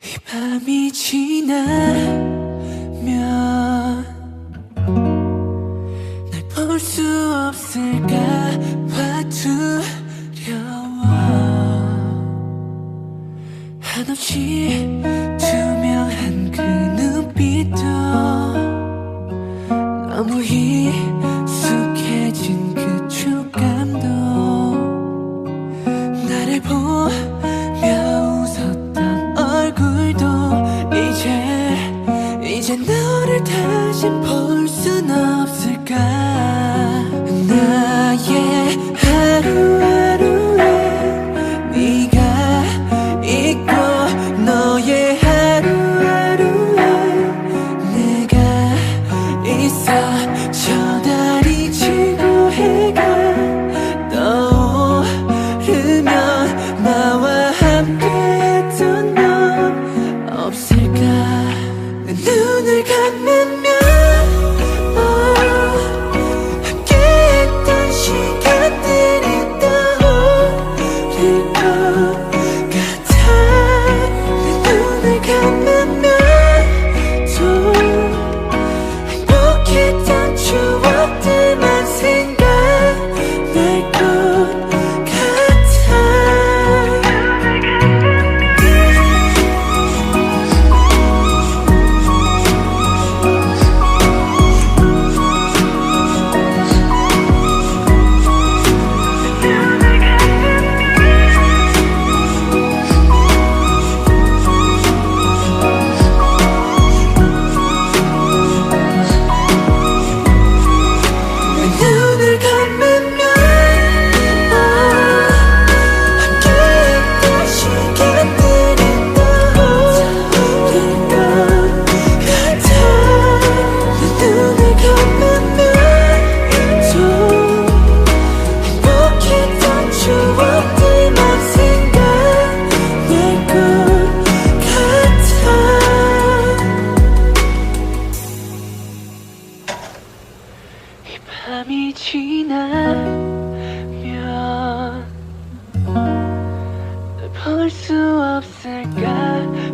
이 밤이 지나면 날 볼 수 없을까 봐 두려워. 한없이 투명한 그 눈빛도 너무 익숙해진 그 촉감도 나를 보며 웃었던 얼굴도 이제 너를 다시 볼 순 없을까. 나의 하루하루에 네가 있고 너의 하루하루에 내가 있어. 저 달이 지고 해가 떠오르면 나와 함께했던 넌 없을까. 내 눈을 감으면 함께했던 시간들이 떠오를 것 같아. 내 눈을 감으면 또 행복했던 추억들만 생각날 것 같아. 눈을 감으면 함께했던 시간들이 떠오를 것 같아. 내 눈을 감으면 또 행복했던 추억들만 생각날 것 같아. 이 밤이 지나면 널 볼 수 없을까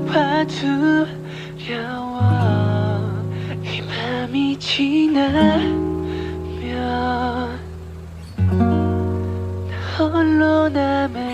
봐 두려워. 이 밤이 지나면 나 홀로 남아